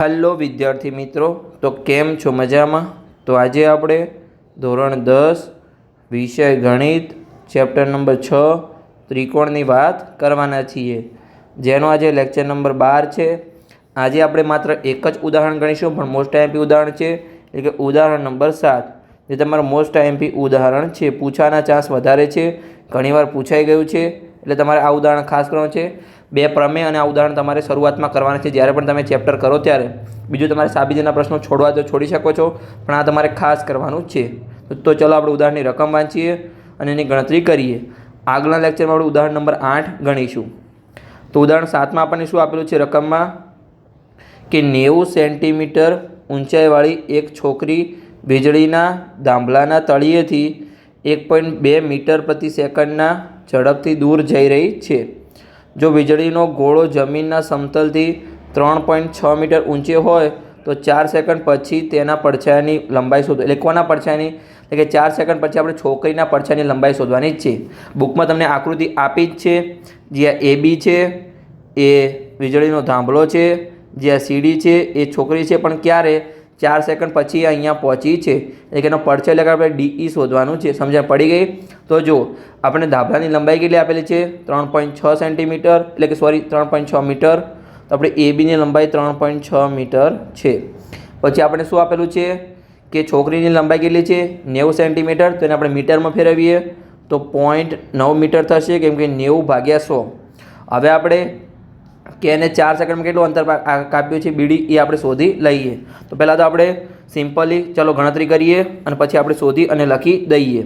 Hello विद्यार्थी मित्रों, तो केम छो मजामां। तो आज આપણે ધોરણ 10 વિષય ગણિત ચેપ્ટર નંબર 6 ત્રિકોણની વાત કરવાના છીએ, જેનો આજે લેક્ચર નંબર 12 છે। આજે આપણે માત્ર એક જ ઉદાહરણ ગણીશું, પણ મોસ્ટ આઈએમપી ઉદાહરણ છે, એટલે કે ઉદાહરણ નંબર 7, જે તમારું મોસ્ટ આઈએમપી ઉદાહરણ છે। પૂછવાના ચાન્સ વધારે છે, ઘણીવાર પૂછાઈ ગયું છે, એટલે તમારે આ ઉદાહરણ ખાસ કરવાનું છે। બે પ્રમેય અને આ ઉદાહરણ તમારે શરૂઆતમાં કરવાના છે, જ્યારે પણ તમે ચેપ્ટર કરો ત્યારે। બીજું તમારે સાબિતીના પ્રશ્નો છોડવા તો છોડી શકો છો, પણ આ તમારે ખાસ કરવાનું છે। તો ચલો આપણે ઉદાહરણની રકમ વાંચીએ અને એની ગણતરી કરીએ। આગળના લેક્ચરમાં આપણે ઉદાહરણ નંબર 8 ગણીશું। તો ઉદાહરણ 7માં આપણને શું આપેલું છે રકમમાં, કે 90 સેન્ટીમીટર ઊંચાઈવાળી એક છોકરી વીજળીના થાંભલાના તળિયેથી 1.2 મીટર પ્રતિ સેકન્ડના ઝડપથી દૂર જઈ રહી છે। જો વીજળીનો ગોળો જમીનના સમતલથી 3.6 મીટર ઊંચે હોય તો 4 સેકન્ડ પછી તેના પડછાયાની લંબાઈ શોધો। એટલે કોના પડછાયાની, એટલે કે 4 સેકન્ડ પછી આપણે છોકરીના પડછાયાની લંબાઈ શોધવાની જ છે। બુકમાં તમને આકૃતિ આપી જ છે, જ્યાં AB છે એ વીજળીનો થાંભલો છે, જ્યાં CD છે એ છોકરી છે, પણ ક્યારે 4 સેકન્ડ પછી અહીંયા પહોંચી છે, એટલે કે એનો પડછાયો એટલે કે આપણે DE શોધવાનું છે। સમજણ પડી ગઈ? તો જો આપણે ધાબળાની લંબાઈ કેટલી આપેલી છે, 3.6 સેન્ટીમીટર, એટલે કે 3.6 મીટર। તો આપણે ABની લંબાઈ 3.6 મીટર છે। પછી આપણે શું આપેલું છે કે છોકરીની લંબાઈ કેટલી છે, 90 સેન્ટીમીટર, તો એને આપણે મીટરમાં ફેરવીએ તો 0.9 મીટર થશે, કેમ કે 90 ભાગ્યા 100। હવે આપણે કે એને 4 સેકન્ડમાં કેટલું અંતર કાપ્યું છે BD, એ આપણે શોધી લઈએ। તો પહેલાં તો આપણે સિમ્પલી ચલો ગણતરી કરીએ અને પછી આપણે શોધી અને લખી દઈએ।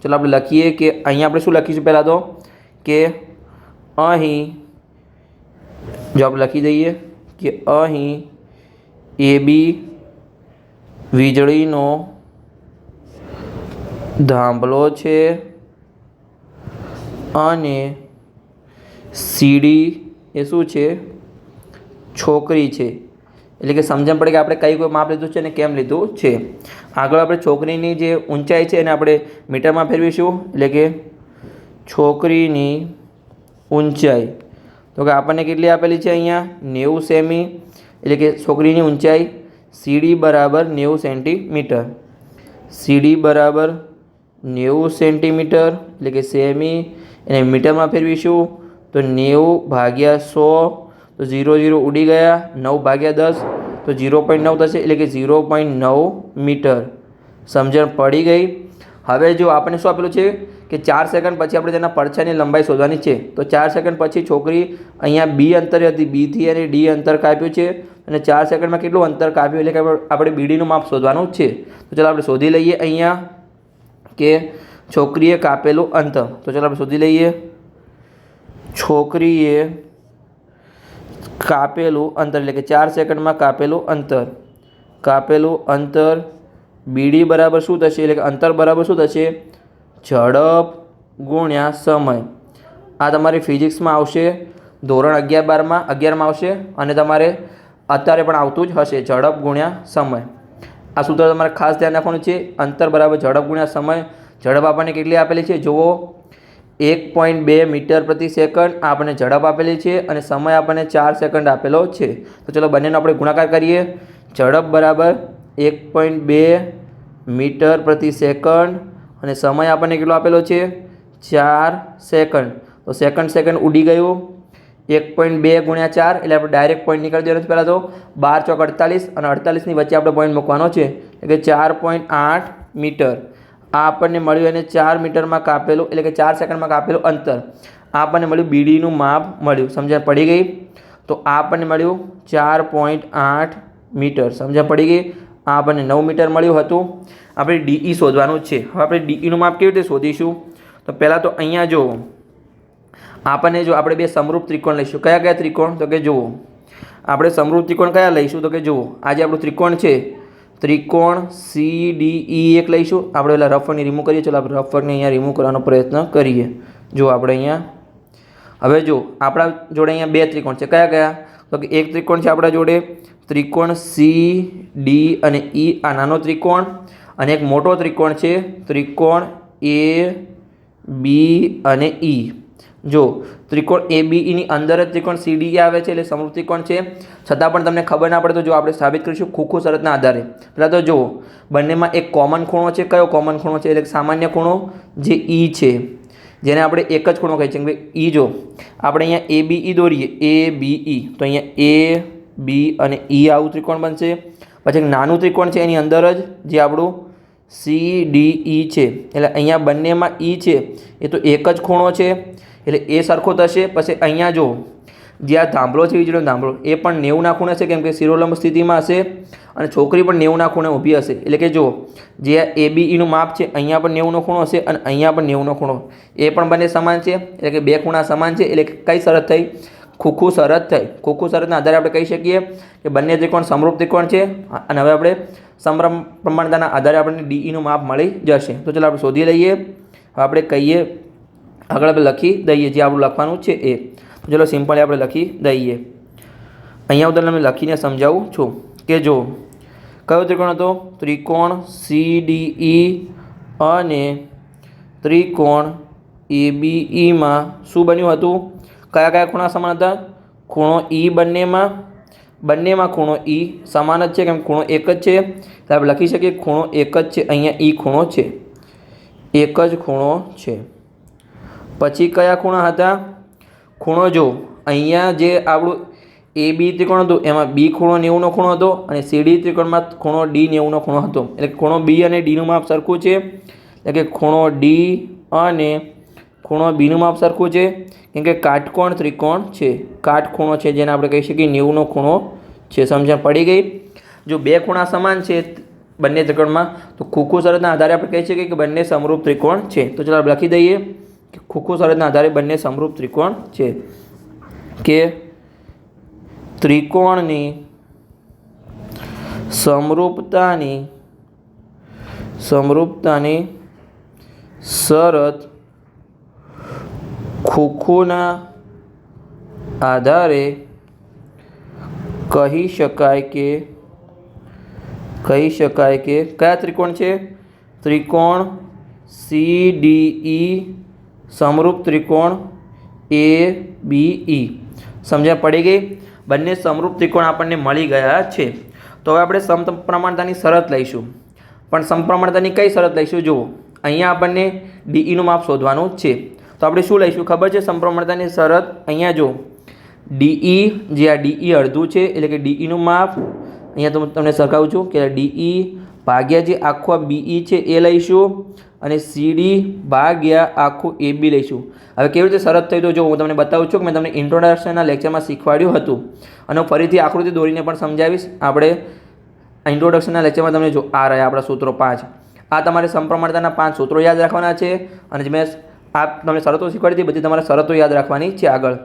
ચલો આપણે લખીએ કે અહીંયા આપણે શું લખીશું, પહેલાં તો કે અહીં, જો આપણે લખી દઈએ કે અહીં AB વીજળીનો થાંભલો છે અને CD એ શું છે, છોકરી છે। એટલે કે સમજણ પડે કે આપણે કઈ કોઈ માપ લીધું છે અને કેમ લીધું છે। આગળ આપણે છોકરીની જે ઊંચાઈ છે એને આપણે મીટરમાં ફેરવીશું, એટલે કે છોકરીની ઊંચાઈ, તો કે આપણને કેટલી આપેલી છે અહીંયા 90 સેમી, એટલે કે છોકરીની ઊંચાઈ CD બરાબર 90 સેન્ટીમીટર। CD બરાબર 90 સેન્ટીમીટર, એટલે કે સેમી, એને મીટરમાં ફેરવીશું તો 90 ભાગ્યા 100, તો 0 0 ઉડી ગયા, 9 ભાગ્યા 10 તો 0.9 થશે, એટલે કે 0.9 મીટર। સમજણ પડી ગઈ? હવે જો આપણને શું આપેલું છે કે 4 સેકન્ડ પછી આપણે તેના પડછાયાની લંબાઈ શોધવાની છે। તો 4 સેકન્ડ પછી છોકરી અહીંયા B અંતરે હતી, B થી અને D અંતર કાપ્યું છે, અને 4 સેકન્ડમાં કેટલું અંતર કાપ્યું, એટલે કે આપણે BDનું માપ શોધવાનું છે। તો ચાલો આપણે શોધી લઈએ અહીંયા કે છોકરીએ કાપેલું અંતર। તો ચાલો આપણે શોધી લઈએ, છોકરીએ કાપેલું અંતર, એટલે કે 4 સેકન્ડમાં કાપેલું અંતર BD બરાબર શું થશે, એટલે કે અંતર બરાબર શું થશે, ઝડપ ગુણ્યા સમય। આ તમારી ફિઝિક્સમાં આવશે, ધોરણ 11-12માં આવશે, અને તમારે અત્યારે પણ આવતું જ હશે, ઝડપ ગુણ્યા સમય। આ સૂત્ર તમારે ખાસ ધ્યાન રાખવાનું છે, અંતર બરાબર ઝડપ ગુણ્યા સમય। ઝડપ આપણને કેટલી આપેલી છે, જુઓ 1.2 મીટર પ્રતિ સેકન્ડ આપણને ઝડપ આપેલી છે, અને સમય આપણને 4 સેકન્ડ આપેલો છે। તો ચલો બંનેનો આપણે ગુણાકાર કરીએ। ઝડપ બરાબર 1.2 મીટર પ્રતિ સેકન્ડ અને સમય આપણને કેટલો આપેલો છે, 4 સેકન્ડ। તો સેકન્ડ ઉડી ગયું, 1.2 ગુણ્યા 4, એટલે આપણે ડાયરેક્ટ પોઈન્ટ નીકળી દેવાનો છે। પહેલાં તો 12 ચોક 48, અને 48ની વચ્ચે આપણે પોઈન્ટ મૂકવાનો છે, એટલે કે 4.8 મીટર। આ આપણને મળ્યું, એને 4 મીટરમાં કાપેલું, એટલે કે 4 સેકન્ડમાં કાપેલું અંતર। આ આપણને મળ્યું BDનું માપ મળ્યું। સમજણ પડી ગઈ? તો આ આપણને મળ્યું 4.8 મીટર। સમજણ પડી ગઈ? આ આપણને 9 મીટર મળ્યું હતું। આપણે DE શોધવાનું છે। હવે આપણે DEનું માપ કેવી રીતે શોધીશું? તો પહેલાં તો અહીંયા જુઓ, આપણને જો આપણે બે સમરૂપ ત્રિકોણ લઈશું। કયા કયા ત્રિકોણ? તો કે જુઓ આપણે સમરૂપ ત્રિકોણ કયા લઈશું, તો કે જુઓ આજે આપણું ત્રિકોણ છે, ત્રિકોણ CDE એક લઈશું। આપણે પેલા રફરને રિમૂવ કરીએ, ચાલો આપણે રફરને અહીંયા રિમૂવ કરવાનો પ્રયત્ન કરીએ। જો આપણે અહીંયા, હવે જો આપણા જોડે અહીંયા બે ત્રિકોણ છે, કયા કયા? તો કે એક ત્રિકોણ છે આપણા જોડે ત્રિકોણ CD અને E, આ નાનો ત્રિકોણ, અને એક મોટો ત્રિકોણ છે ત્રિકોણ AB અને E। જો ત્રિકોણ ABEની અંદર જ ત્રિકોણ CDE આવે છે એટલે સમરૂપ ત્રિકોણ છે, છતાં પણ તમને ખબર ના પડે તો જો આપણે સાબિત કરીશું ખોખો શરતના આધારે. પહેલાં તો જુઓ, બંનેમાં એક કોમન ખૂણો છે. કયો કોમન ખૂણો છે? એટલે સામાન્ય ખૂણો જે E છે, જેને આપણે એક જ ખૂણો કહીએ છીએ કે E. જો આપણે અહીંયા ABE દોરીએ, ABE, તો અહીંયા A, B અને E આવું ત્રિકોણ બનશે. પછી એક નાનું ત્રિકોણ છે એની અંદર જ જે આપણું CDE છે, એટલે અહીંયા બંનેમાં E છે એ તો એક જ ખૂણો છે એટલે એ સરખો થશે. પછી અહીંયા જો જે આ થાંભલો છે, વીજળીનો થાંભલો, એ પણ 90ના ખૂણે છે કેમ કે શિરોલંબ સ્થિતિમાં હશે અને છોકરી પણ 90ના ખૂણે ઊભી હશે. એટલે કે જો જે આ ABEનું માપ છે, અહીંયા પણ 90નો ખૂણો હશે અને અહીંયા પણ 90નો ખૂણો, એ પણ બંને સમાન છે. એટલે કે બે ખૂણા સમાન છે એટલે કઈ શરત થઈ? ખોખું શરત થઈ. ખોખું શરતના આધારે આપણે કહી શકીએ કે બંને ત્રિકોણ સમરૂપ ત્રિકોણ છે અને હવે આપણે સમપ્રમાણતાના આધારે આપણને DEનું માપ મળી જશે. તો ચાલો આપણે શોધી લઈએ. હવે આપણે કહીએ, આગળ આપણે લખી દઈએ જે આપણું લખવાનું છે એ. તો ચાલો સિમ્પલી આપણે લખી દઈએ. અહીંયા હું તમને લખીને સમજાવું છું કે જો કયો ત્રિકોણ હતો? ત્રિકોણ CDE અને ત્રિકોણ ABEમાં શું બન્યું હતું? કયા કયા ખૂણા સમાન હતા? ખૂણો E બંનેમાં ખૂણો E સમાન જ છે કેમ ખૂણો એક જ છે, તો આપણે લખી શકીએ ખૂણો એક જ છે. અહીંયા E ખૂણો છે, એક જ ખૂણો છે. પછી કયા ખૂણા હતા? ખૂણો જો અહીંયા જે આપણું AB ત્રિકોણ હતું એમાં B ખૂણો 90નો ખૂણો હતો અને CD ત્રિકોણમાં ખૂણો D 90નો ખૂણો હતો. એટલે ખૂણો B અને Dનું માપ સરખું છે, એટલે કે ખૂણો D અને ખૂણો Bનું માપ સરખું છે કેમ કે કાટકોણ ત્રિકોણ છે, કાટખૂણો છે જેને આપણે કહી શકીએ 90નો ખૂણો છે. સમજણ પડી ગઈ? જો બે ખૂણા સમાન છે બંને ત્રિકોણમાં તો ખોખું શરતના આધારે આપણે કહી શકીએ કે બંને સમરૂપ ત્રિકોણ છે. તો ચાલો આપણે લખી દઈએ કે ખોખું શરતના આધારે બંને સમરૂપ ત્રિકોણ છે કે ત્રિકોણની સમરૂપતાની શરત ખોખુના આધારે કહી શકાય કે કયા ત્રિકોણ છે? ત્રિકોણ CDE સમરૂપ ત્રિકોણ ABE. સમજણ પડી ગઈ? બંને સમરૂપ ત્રિકોણ આપણને મળી ગયા છે. તો હવે આપણે સમપ્રમાણતાની શરત લઈશું. પણ સમપ્રમાણતાની કઈ શરત લઈશું? જુઓ, અહીંયા આપણને DEનું માપ શોધવાનું છે. તો આપણે શું લઈશું ખબર છે? સમપ્રમાણતાની શરત અહીંયા જો DE, જે આ DE અડધું છે એટલે કે DEનું માપ અહીંયા તો તમને સરખાવું છું કે DE ભાગ્યા જે આખો BE છે એ લઈશું અને CD ભાગ્યા આખું AB લઈશું. હવે કેવી રીતે શરત થઈ? તો જો હું તમને બતાવું છું કે મેં તમને ઇન્ટ્રોડક્શનના લેક્ચરમાં શીખવાડ્યું હતું અને ફરીથી આકૃતિ દોરીને પણ સમજાવીશ. આપણે ઇન્ટ્રોડક્શનના લેક્ચરમાં તમને જો આ રહ્યા આપણા સૂત્રો 5. આ તમારે સમપ્રમાણતાના 5 સૂત્રો યાદ રાખવાના છે અને જે મેં આ તમને શરતો શીખવાડી હતી બધી તમારે શરતો યાદ રાખવાની છે આગળ.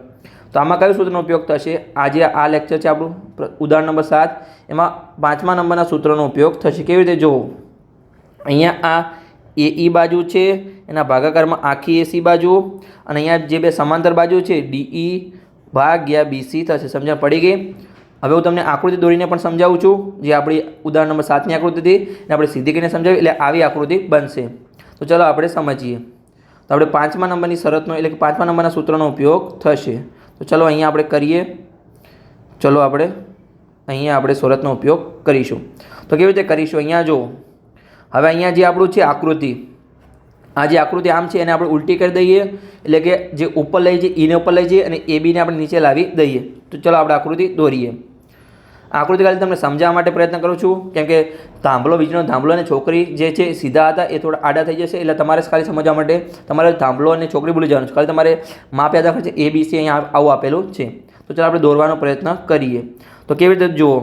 તો આમાં કયું સૂત્રનો ઉપયોગ થશે? આજે આ લેક્ચર છે આપણું ઉદાહરણ નંબર 7, એમાં 5મા નંબરના સૂત્રનો ઉપયોગ થશે. કેવી રીતે? જુઓ, અહીંયા આ AE બાજુ છે એના ભાગાકારમાં આખી AC બાજુ અને અહીંયા જે બે સમાંતર બાજુ છે DE ભાગ્યા BC થશે. સમજણ પડી ગઈ? હવે હું તમને આકૃતિ દોરીને પણ સમજાવું છું. જે આપણી ઉદાહરણ નંબર 7ની આકૃતિ હતી એને આપણે સીધી કરીને સમજાવી એટલે આવી આકૃતિ બનશે. તો ચાલો આપણે સમજીએ. તો આપણે 5મા નંબરની શરતનો એટલે કે 5મા નંબરના સૂત્રનો ઉપયોગ થશે. તો ચલો અહીંયા આપણે કરીએ. ચલો આપણે અહીંયા આપણે શરતનો ઉપયોગ કરીશું. તો કેવી રીતે કરીશું? અહીંયા જુઓ, હવે અહીંયા જે આપણું છે આકૃતિ, આ જે આકૃતિ આમ છે એને આપણે ઉલટી કરી દઈએ એટલે કે જે ઉપર લઈ જઈએ એને ઉપર લઈ જઈએ અને ABને આપણે નીચે લાવી દઈએ. તો ચલો આપણે આકૃતિ દોરીએ. આકૃતિ ખાલી તમને સમજાવવા માટે પ્રયત્ન કરું છું કેમ કે થાંભલો, વીજળીનો થાંભલો અને છોકરી જે છે સીધા હતા એ થોડા આડા થઈ જશે એટલે તમારે ખાલી સમજવા માટે તમારે થાંભલો અને છોકરી ભૂલી જવાનું છે. ખાલી તમારે માપ યાદ રાખવું છે. ABC અહીંયા આવું આપેલું છે. તો ચાલો આપણે દોરવાનો પ્રયત્ન કરીએ. તો કેવી રીતે? જુઓ,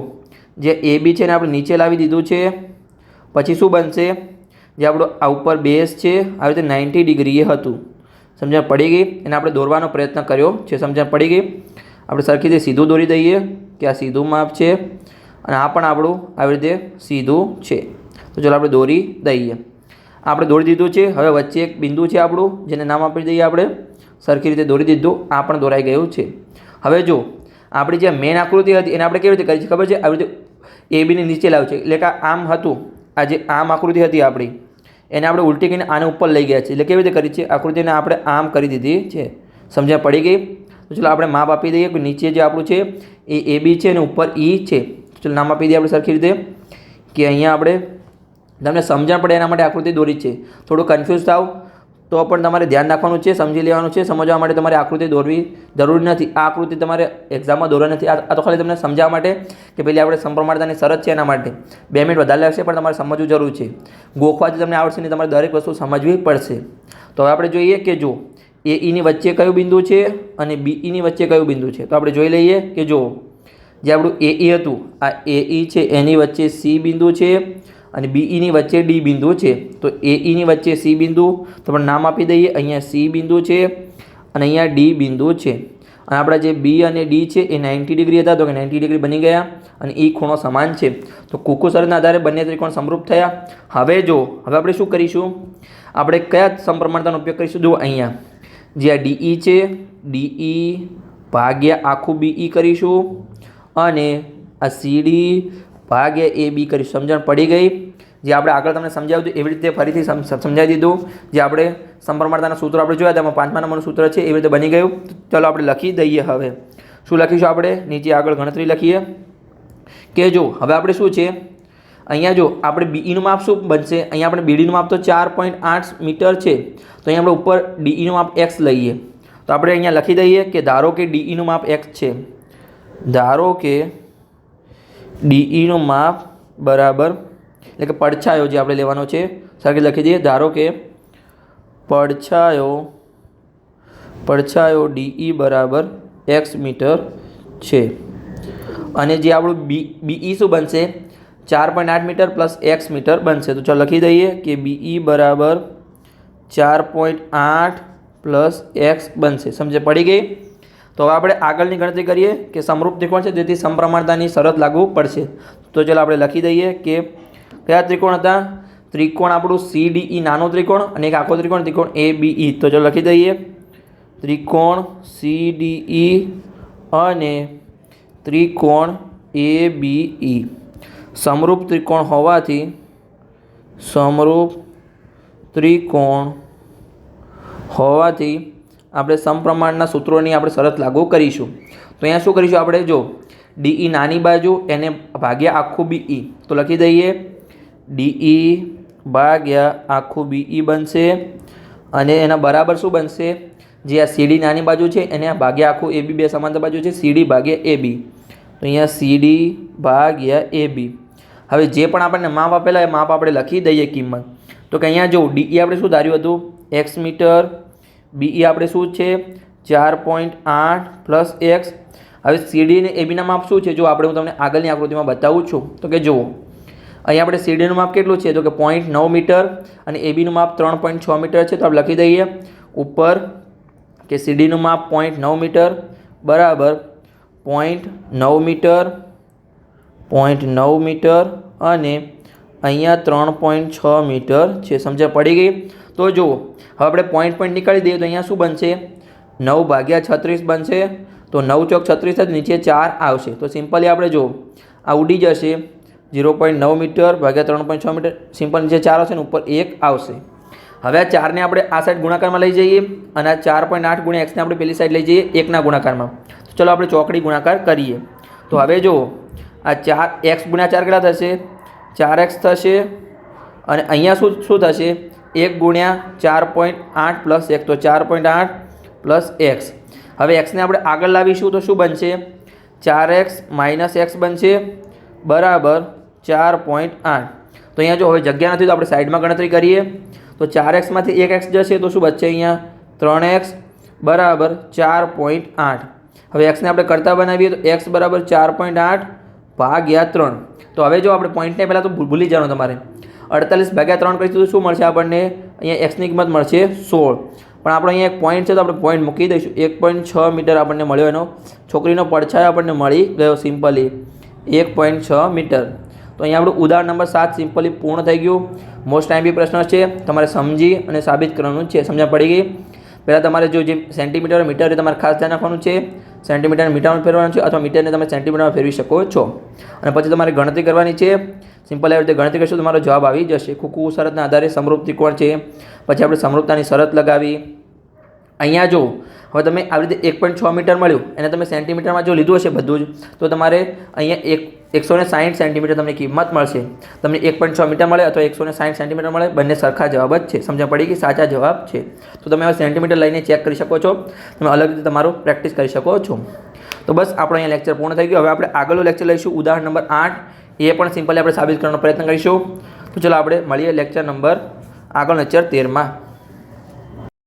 જે AB છે એને આપણે નીચે લાવી દીધું છે. પછી શું બનશે? જે આપણો આ ઉપર બેઝ છે આવી રીતે 90 ડિગ્રીએ હતું. સમજણ પડી ગઈ? એને આપણે દોરવાનો પ્રયત્ન કર્યો છે. સમજણ પડી ગઈ? આપણે સરખી રીતે સીધું દોરી દઈએ કે આ સીધું માપ છે અને આ પણ આપણું આવી રીતે સીધું છે. તો ચાલો આપણે દોરી દઈએ. આપણે દોરી દીધું છે. હવે વચ્ચે એક બિંદુ છે આપણું જેને નામ આપી દઈએ આપણે. સરખી રીતે દોરી દીધું. આ પણ દોરાઈ ગયું છે. હવે જો આપણી જે મેન આકૃતિ હતી એને આપણે કેવી રીતે કરી છે ખબર છે? આવી રીતે ABને નીચે લાવ્યું છે એટલે કે આમ હતું. આ જે આમ આકૃતિ હતી આપણી એને આપણે ઉલટી કરીને આને ઉપર લઈ ગયા છે. એટલે કેવી રીતે કરી છે? આકૃતિને આપણે આમ કરી દીધી છે. સમજણ પડી ગઈ? તો ચલો આપણે માપ આપી દઈએ કે નીચે જે આપણું છે એ એ બી છે અને ઉપર ઈ છે. ચલો નામ આપી દઈએ આપણે સરખી રીતે કે અહીંયા આપણે તમને સમજણ પડે એના માટે આકૃતિ દોરી છે. થોડું કન્ફ્યુઝ થાવ તો પણ તમારે ધ્યાન રાખવાનું છે, સમજી લેવાનું છે. સમજવા માટે તમારે આકૃતિ દોરવી જરૂરી નથી. આ આકૃતિ તમારે એક્ઝામમાં દોરવા નથી. આ તો ખાલી તમને સમજાવવા માટે કે પેલી આપણે સમપ્રમાણતાની શરત છે એના માટે 2 મિનિટ વધારે લાગશે પણ તમારે સમજવું જરૂર છે. ગોખવાથી તમને આવડશે નહીં, તમારે દરેક વસ્તુ સમજવી પડશે. તો હવે આપણે જોઈએ કે જો એ ઈની વચ્ચે કયું બિંદુ છે અને બી ઈની વચ્ચે કયું બિંદુ છે. તો આપણે જોઈ લઈએ કે જો જે આપણું એ ઈ હતું, આ એ ઈ છે એની વચ્ચે સી બિંદુ છે અને બી ઈની વચ્ચે ડી બિંદુ છે. તો એ ઈની વચ્ચે સી બિંદુ તો પણ નામ આપી દઈએ. અહીંયા સી બિંદુ છે અને અહીંયા ડી બિંદુ છે. અને આપણા જે બી અને ડી છે એ 90 ડિગ્રી હતા તો કે 90 ડિગ્રી બની ગયા અને એ ખૂણો સમાન છે. તો કુકુ શરતના આધારે બંને ત્રિકોણ સમરૂપ થયા. હવે આપણે શું કરીશું? આપણે કયા સમપ્રમાણતાનો ઉપયોગ કરીશું? જો અહીંયા જે આ ડીઈ છે, ડીઈ ભાગ્યા આખું બીઈ કરીશું અને આ સીડી ભાગ્યા એ બી કરીશું. સમજણ પડી ગઈ? જે આપણે આગળ તમને સમજાવ્યું હતું એવી રીતે ફરીથી સમજાવી દીધું. જે આપણે સમપ્રમાણતાના સૂત્રો આપણે જોયા હતા, એમાં 5મા નંબરનું સૂત્ર છે, એવી રીતે બની ગયું. ચાલો આપણે લખી દઈએ. હવે શું લખીશું આપણે? નીચે આગળ ગણતરી લખીએ કે જો હવે આપણે શું છે અહીંયા જો આપણે બીઈનું માપ શું બનશે? અહીંયા આપણે બીડીનું માપ તો 4.8 મીટર છે. તો અહીંયા આપણે ઉપર ડીઈનું માપ x લઈએ. તો આપણે અહીંયા લખી દઈએ કે ધારો કે ડીઈનું માપ x છે. ધારો કે ડીઈનું માપ બરાબર એટલે કે પડછાયો જે આપણે લેવાનો છે સરખી લખી દઈએ. ધારો કે પડછાયો ડીઈ બરાબર x મીટર છે અને જે આપણું બીઈ શું બનશે? 4.8 મીટર પ્લસ x મીટર બનશે. તો ચાલો લખી દઈએ કે બીઈ બરાબર 4.8 પ્લસ x બનશે. સમજ પડી ગઈ? તો હવે આપણે આગળની ગણતરી કરીએ કે સમરૂપ ત્રિકોણ છે જેથી સમપ્રમાણતાની શરત લાગુ પડશે. તો ચાલો આપણે લખી દઈએ કે કયા ત્રિકોણ હતા? ત્રિકોણ આપણું CDE નાનો ત્રિકોણ અને એક આખો ત્રિકોણ ABE. તો ચાલો લખી દઈએ ત્રિકોણ CDE અને ત્રિકોણ ABE સમરૂપ ત્રિકોણ હોવાથી આપણે સમપ્રમાણના સૂત્રોની આપણે શરત લાગુ કરીશું. તો અહીંયા શું કરીશું આપણે? જો ડીઈ નાની બાજુ એને ભાગ્યા આખું બીઈ. તો લખી દઈએ ડીઈ ભાગ્યા આખું બીઈ બનશે અને એના બરાબર શું બનશે? જે આ સીડી નાની બાજુ છે એને ભાગ્યા આખું એબી, બે સમાંતર બાજુ છે, સીડી ભાગ્યા એબી. તો અહીંયા સીડી ભાગ્યા એબી. હવે જે પણ આપણને માપ આપેલા એ માપ આપણે લખી દઈએ કિંમત. તો કે અહીંયા જો ડીઈ આપણે શું ધાર્યું હતું? x metre. બીઈ આપણે શું છે? 4.8 પ્લસ x. હવે સીડી અને એબીના માપ શું છે? જો આપણે હું તમને આગળની આકૃતિમાં બતાવું છું. તો કે જુઓ અહીંયા આપણે સીડીનું માપ કેટલું છે? તો કે 0.9 મીટર અને એબીનું માપ 3.6 મીટર છે. તો આપણે લખી દઈએ ઉપર કે સીડીનું માપ 0.9 મીટર બરાબર 0.9 મીટર અને અહીંયા 3.6 મીટર છે. સમજ પડી ગઈ? તો જુઓ હવે આપણે પોઈન્ટ નીકાળી દઈએ તો અહીંયા શું બનશે? 9 ભાગ્યા 36 બનશે. તો 9 ચોક 36 જ નીચે 4 આવશે. તો સિમ્પલી આપણે જો આ ઉડી જશે 0.9 મીટર ભાગ્યા 3.6 મીટર. સિમ્પલ નીચે 4 આવશે ને ઉપર 1 આવશે. હવે આ 4ને આપણે આ સાઈડ ગુણાકારમાં લઈ જઈએ અને આ 4.8 ગુણ્યા x ને આપણે પેલી સાઈડ લઈ જઈએ 1ના ગુણાકારમાં. તો ચલો આપણે ચોકડી ગુણાકાર કરીએ. તો હવે જો આ 4x ગુણ્યા 4 કેટલા થશે? 4x થશે અને અહીંયા શું થશે? 1 ગુણ્યા 4.8 પ્લસ 1 તો 4.8 પ્લસ x. હવે xને આપણે આગળ લાવીશું તો શું બનશે? 4x માઇનસ x બનશે બરાબર 4.8. તો અહીંયા જો હવે જગ્યા નથી તો આપણે સાઈડમાં ગણતરી કરીએ તો 4x માંથી 1x જશે તો શું બચશે? અહીંયા 3x બરાબર 4.8. હવે xને આપણે કરતા બનાવીએ તો x બરાબર 4.8 ભાગ્યા 3. તો હવે જો આપણે પોઈન્ટને પહેલાં તો ભૂલી જવાનું તમારે 48 ભાગ્યા 3 કરીશું તો શું મળશે આપણને? અહીંયા xની કિંમત મળશે 16. પણ આપણે અહીંયા એક પોઈન્ટ છે તો આપણે પોઈન્ટ મૂકી દઈશું. 1.6 મીટર આપણને મળ્યો. એનો છોકરીનો પડછાયો આપણને મળી ગયો સિમ્પલી 1.6 મીટર. તો અહીંયા આપણું ઉદાહરણ નંબર 7 સિમ્પલી પૂર્ણ થઈ ગયું. મોસ્ટ ટાઈમ બી પ્રશ્ન છે, તમારે સમજી અને સાબિત કરવાનું છે. સમજણ પડી ગઈ? પહેલાં તમારે જો જે સેન્ટીમીટર મીટર એ તમારે ખાસ ધ્યાન રાખવાનું છે. સેન્ટીમીટર મીટરમાં ફેરવાનું છે અથવા મીટરને તમે સેન્ટીમીટરમાં ફેરવી શકો છો અને પછી તમારે ગણતરી કરવાની છે. સિમ્પલ એવી રીતે ગણતરી કરશો તમારો જવાબ આવી જશે. કુકુ શરતના આધારે સમરૂપ ત્રિકોણ છે. પછી આપણે સમરૂપતાની શરત લગાવી અહીંયા જો હવે તમે આવી રીતે 1.6 મીટર મળ્યું એને તમે સેન્ટીમીટરમાં જો લીધું હશે બધું જ તો તમારે અહીંયા 160 સેન્ટીમીટર તમને કિંમત મળશે. તમને 1.6 મીટર મળે અથવા 160 સેન્ટીમીટર મળે, બંને સરખા જવાબ જ છે. સમજ પડી કે સાચા જવાબ છે. તો તમે હવે સેન્ટીમીટર લઈને ચેક કરી શકો છો. તમે અલગ રીતે તમારું પ્રેક્ટિસ કરી શકો છો. તો બસ આપણો અહીંયા લેક્ચર પૂર્ણ થઈ ગયો. હવે આપણે આગળનું લેક્ચર લઈશું ઉદાહરણ નંબર 8. એ પણ સિમ્પલી આપણે સાબિત કરવાનો પ્રયત્ન કરીશું. તો ચલો આપણે મળીએ લેક્ચર નંબર આગળ લેક્ચર 13માં.